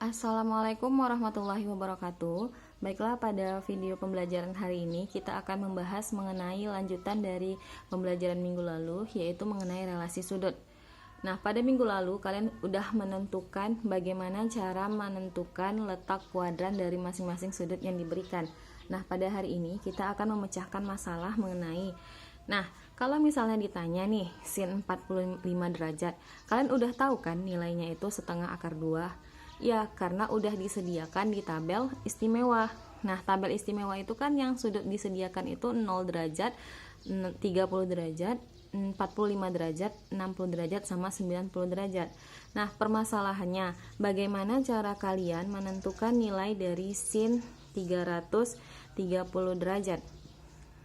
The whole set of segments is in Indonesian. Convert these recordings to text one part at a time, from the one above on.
Assalamualaikum warahmatullahi wabarakatuh. Baiklah, pada video pembelajaran hari ini kita akan membahas mengenai lanjutan dari pembelajaran minggu lalu, yaitu mengenai relasi sudut. Nah, pada minggu lalu kalian udah menentukan bagaimana cara menentukan letak kuadran dari masing-masing sudut yang diberikan. Nah, pada hari ini kita akan memecahkan masalah mengenai kalau misalnya ditanya nih, sin 45 derajat, kalian udah tahu kan nilainya itu setengah akar 2? Ya, karena udah disediakan di tabel istimewa. Nah, tabel istimewa itu kan yang sudut disediakan itu 0 derajat, 30 derajat, 45 derajat, 60 derajat, sama 90 derajat. Nah, permasalahannya, bagaimana cara kalian menentukan nilai dari sin 330 derajat?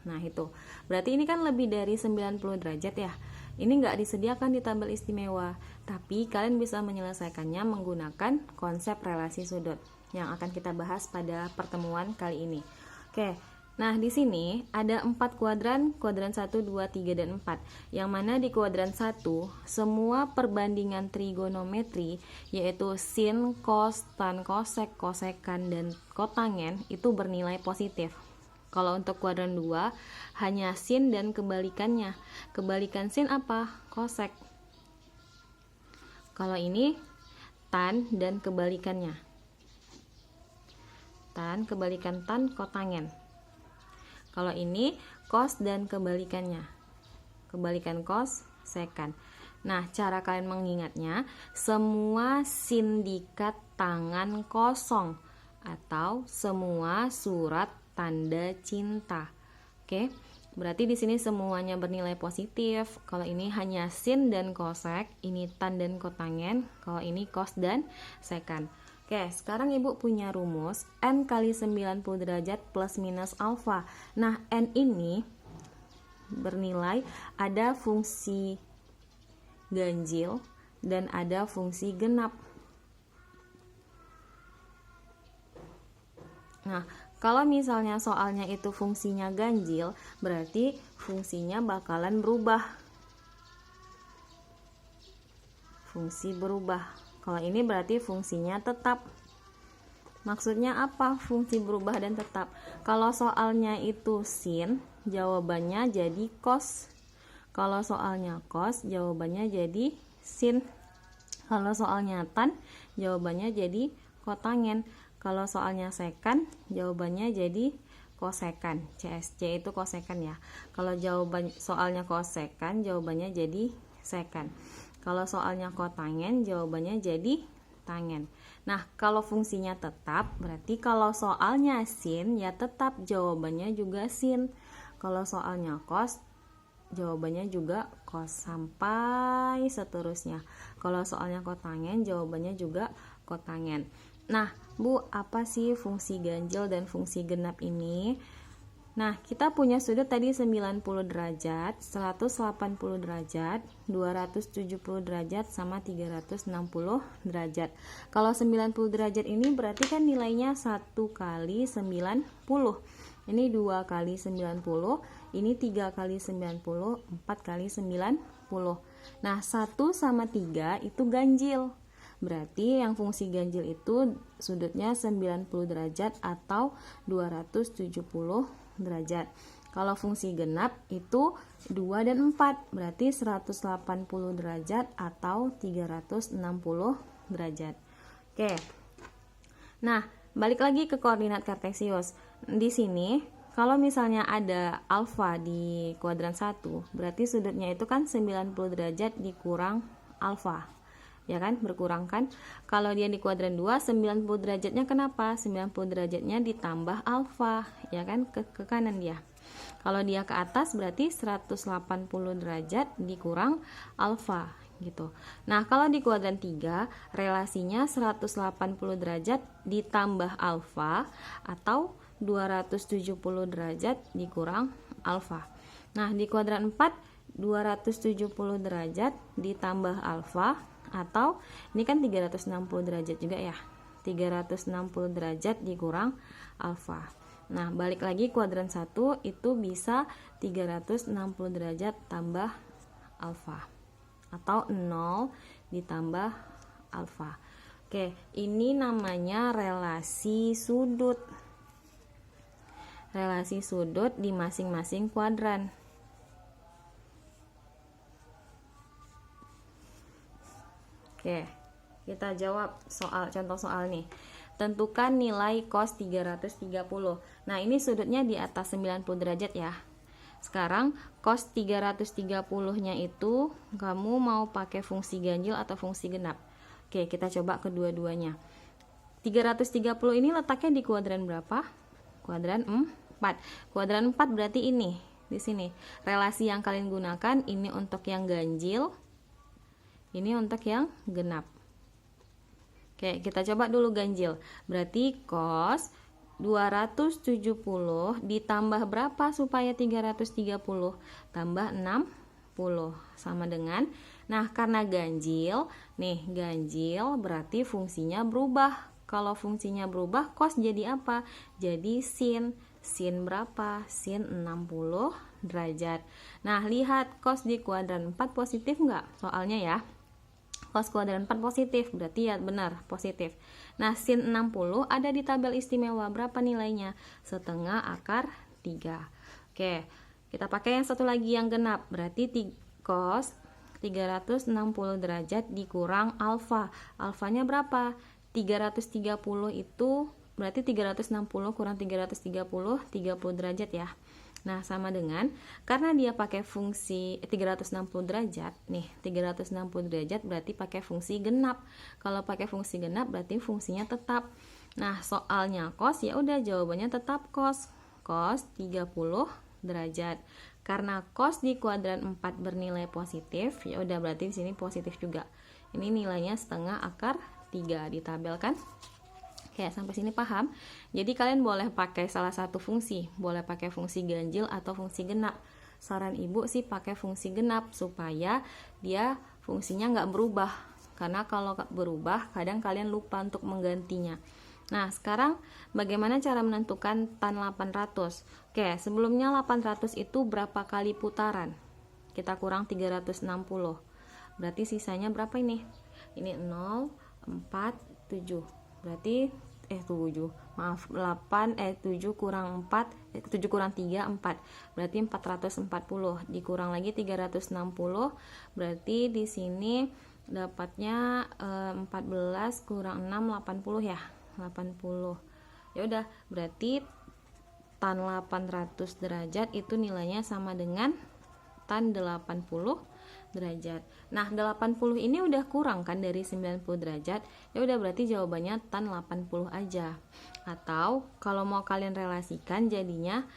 Nah, itu berarti ini kan lebih dari 90 derajat ya. Ini nggak disediakan di tabel istimewa, tapi kalian bisa menyelesaikannya menggunakan konsep relasi sudut yang akan kita bahas pada pertemuan kali ini. Oke, nah di sini ada 4 kuadran 1, 2, 3, dan 4. Yang mana di kuadran 1, semua perbandingan trigonometri, yaitu sin, cos, tan, kosek, kosekan, dan kotangen itu bernilai positif. Kalau untuk kuadran 2, hanya sin dan kebalikannya. Kebalikan sin apa? Kosek. Kalau ini tan dan kebalikannya. Tan, kebalikan tan, kotangen. Kalau ini cos dan kebalikannya. Kebalikan cos, sekan. Nah, cara kalian mengingatnya, semua sindikat tangan kosong atau semua surat tanda cinta. Oke, berarti di sini semuanya bernilai positif. Kalau ini hanya sin dan kosek, ini tan dan kotangen, kalau ini cos dan sekan. Oke, sekarang Ibu punya rumus n kali 90 derajat plus minus alfa. Nah, n ini bernilai ada fungsi ganjil dan ada fungsi genap. Nah, kalau misalnya soalnya itu fungsinya ganjil, berarti fungsinya bakalan berubah. Fungsi berubah. Kalau ini berarti fungsinya tetap. Maksudnya apa fungsi berubah dan tetap? Kalau soalnya itu sin, jawabannya jadi cos. Kalau soalnya cos, jawabannya jadi sin. Kalau soalnya tan, jawabannya jadi kotangen. Kalau soalnya sekan, jawabannya jadi kosekan. CSC itu kosekan ya. Kalau jawaban soalnya kosekan, jawabannya jadi sekan. Kalau soalnya kotangen, jawabannya jadi tangen. Nah, kalau fungsinya tetap, berarti kalau soalnya sin, ya tetap jawabannya juga sin. Kalau soalnya cos, jawabannya juga cos, sampai seterusnya. Kalau soalnya kotangen, jawabannya juga kotangen. Nah, Bu, apa sih fungsi ganjil dan fungsi genap ini? Nah, kita punya sudut tadi 90 derajat, 180 derajat, 270 derajat, sama 360 derajat. Kalau 90 derajat ini berarti kan nilainya 1 kali 90. Ini 2 kali 90, ini 3 kali 90, 4 kali 90. Nah, 1 sama 3 itu ganjil. Berarti yang fungsi ganjil itu sudutnya 90 derajat atau 270 derajat. Kalau fungsi genap itu 2 dan 4, berarti 180 derajat atau 360 derajat. Oke. Nah, balik lagi ke koordinat kartesius. Di sini kalau misalnya ada alfa di kuadran 1, berarti sudutnya itu kan 90 derajat dikurang alfa. Ya kan, berkurang kan. Kalau dia di kuadran 2, 90 derajatnya kenapa? 90 derajatnya ditambah alfa, ya kan, ke kanan dia. Kalau dia ke atas berarti 180 derajat dikurang alfa gitu. Nah, kalau di kuadran 3, relasinya 180 derajat ditambah alfa atau 270 derajat dikurang alfa. Nah, di kuadran 4, 270 derajat ditambah alfa atau ini kan 360 derajat juga ya, 360 derajat dikurang alfa. Nah, balik lagi kuadran 1 itu bisa 360 derajat tambah alfa atau 0 ditambah alfa. Oke, ini namanya relasi sudut. Relasi sudut di masing-masing kuadran. Oke, kita jawab contoh soal nih. Tentukan nilai cos 330. Nah, ini sudutnya di atas 90 derajat ya. Sekarang cos 330-nya itu kamu mau pakai fungsi ganjil atau fungsi genap? Oke, kita coba kedua-duanya. 330 ini letaknya di kuadran berapa? Kuadran 4. Kuadran 4 berarti ini, di sini. Relasi yang kalian gunakan ini untuk yang ganjil, ini untuk yang genap. Oke, kita coba dulu ganjil. Berarti cos 270 ditambah berapa supaya 330? Tambah 60 sama dengan, nah karena ganjil, nih ganjil berarti fungsinya berubah. Kalau fungsinya berubah, cos jadi apa? Jadi sin. Sin berapa? Sin 60 derajat. Nah, lihat cos di kuadran 4 positif nggak? Soalnya ya, cos kuadran 4 positif, berarti ya benar, positif. Nah, sin 60 ada di tabel istimewa, berapa nilainya? Setengah akar 3. Oke, kita pakai yang satu lagi yang genap, berarti cos 360 derajat dikurang alfa. Alfanya berapa? 330 itu berarti 360 kurang 330, 30 derajat ya. Nah, sama dengan, karena dia pakai fungsi 360 derajat, nih 360 derajat berarti pakai fungsi genap. Kalau pakai fungsi genap berarti fungsinya tetap. Nah, soalnya cos, ya udah jawabannya tetap cos. Cos 30 derajat. Karena cos di kuadran 4 bernilai positif, ya udah berarti di sini positif juga. Ini nilainya setengah akar 3 di tabel kan? Oke, sampai sini paham? Jadi kalian boleh pakai salah satu fungsi, boleh pakai fungsi ganjil atau fungsi genap. Saran ibu sih pakai fungsi genap supaya dia fungsinya nggak berubah. Karena kalau berubah, kadang kalian lupa untuk menggantinya. Nah, sekarang bagaimana cara menentukan tan 800? Oke, sebelumnya 800 itu berapa kali putaran? Kita kurang 360. Berarti sisanya berapa ini? Ini 0, 4, 7. Berarti 7 kurang 4 7 kurang 3 4, berarti 440 dikurang lagi 360, berarti di sini dapatnya 14 kurang 6 80 ya, 80. Ya udah, berarti tan 800 derajat itu nilainya sama dengan tan 80 derajat. Nah, 80 ini udah kurang kan dari 90 derajat. Ya udah berarti jawabannya tan 80 aja. Atau kalau mau kalian relasikan jadinya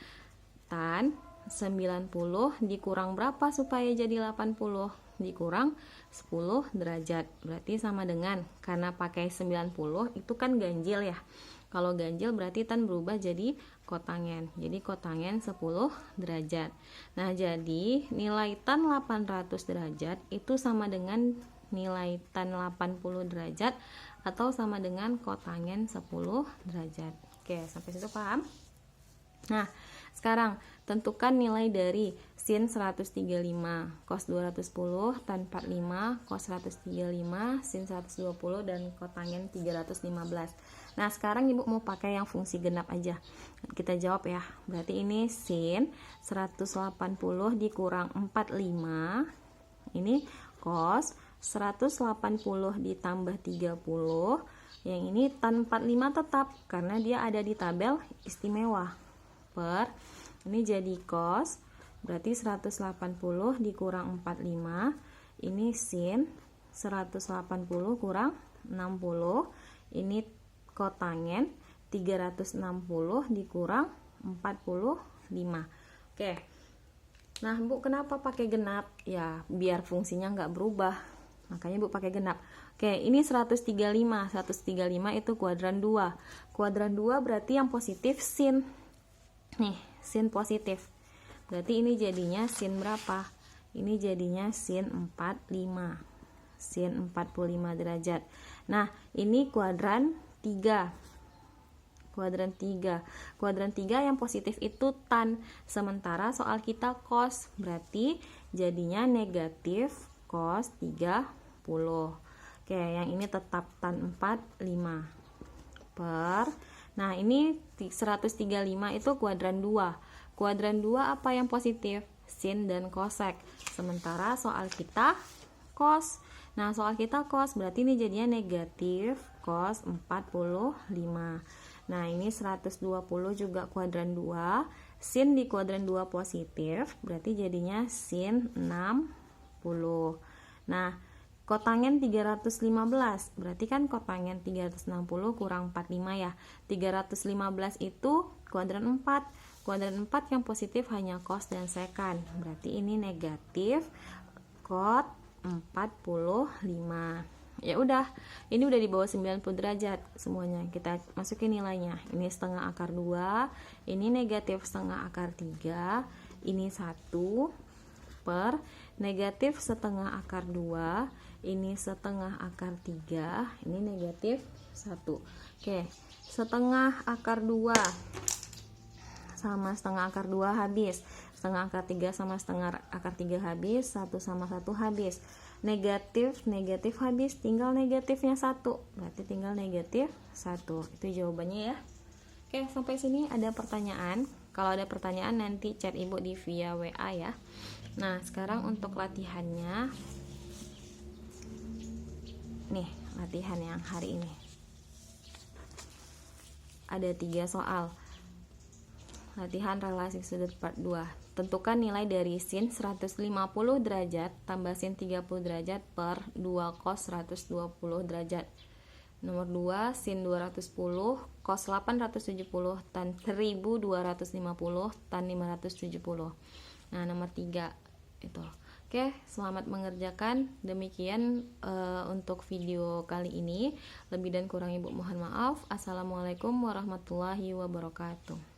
tan 90 dikurang berapa supaya jadi 80? Dikurang 10 derajat. Berarti sama dengan, karena pakai 90 itu kan ganjil ya. Kalau ganjil berarti tan berubah jadi kotangen. Jadi kotangen 10 derajat. Nah, jadi nilai tan 800 derajat itu sama dengan nilai tan 80 derajat atau sama dengan kotangen 10 derajat. Oke, sampai situ paham? Nah, sekarang tentukan nilai dari sin 135, cos 210, tan 45, cos 135, sin 120, dan kotangen 315. Nah, sekarang ibu mau pakai yang fungsi genap aja. Kita jawab ya. Berarti ini sin 180 dikurang 45. Ini cos 180 ditambah 30. Yang ini tan 45 tetap karena dia ada di tabel istimewa. Per ini jadi cos, berarti 180 dikurang 45. Ini sin 180 kurang 60. Ini kotangen 360 dikurang 45. Oke. Nah, Bu, kenapa pakai genap? Ya, biar fungsinya nggak berubah. Makanya Bu pakai genap. Oke, ini 135. 135 itu kuadran 2. Kuadran 2 berarti yang positif sin. Nih, sin positif. Berarti ini jadinya sin berapa? Ini jadinya sin 45. Sin 45 derajat. Nah, ini kuadran 3. Kuadran 3. Kuadran 3 yang positif itu tan. Sementara soal kita cos. Berarti jadinya negatif cos 30. Oke, yang ini tetap tan 4, 5 per, nah ini 135 itu kuadran 2. Kuadran 2 apa yang positif? Sin dan kosek. Sementara soal kita cos. Nah, soal kita cos berarti ini jadinya negatif cos 45. Nah, ini 120 juga kuadran 2. Sin di kuadran 2 positif, berarti jadinya sin 60. Nah, kotangen 315, berarti kan kotangen 360 kurang 45 ya. 315 itu kuadran 4. Kuadran 4 yang positif hanya cos dan sekan. Berarti ini negatif cot 45. Ya udah, ini udah di bawah 90 derajat semuanya. Kita masukin nilainya. Ini setengah akar 2, ini negatif setengah akar 3, ini 1 per negatif setengah akar 2, ini setengah akar 3, ini negatif 1. Oke, setengah akar 2 sama setengah akar 2 habis, setengah akar 3 sama setengah akar 3 habis, 1 sama 1 habis, negatif habis, tinggal negatifnya 1, berarti tinggal negatif 1. Itu jawabannya ya. Oke, sampai sini ada pertanyaan? Kalau ada pertanyaan nanti chat ibu di via WA ya. Nah, sekarang untuk latihannya, nih latihan yang hari ini ada 3 soal. Latihan relasi sudut part 2. Tentukan nilai dari sin 150 derajat tambah sin 30 derajat per 2 cos 120 derajat. Nomor 2, sin 210 cos 870 tan 1250 tan 570. Nah, nomor 3 itu. Oke, selamat mengerjakan. Demikian untuk video kali ini. Lebih dan kurang ibu mohon maaf. Assalamualaikum warahmatullahi wabarakatuh.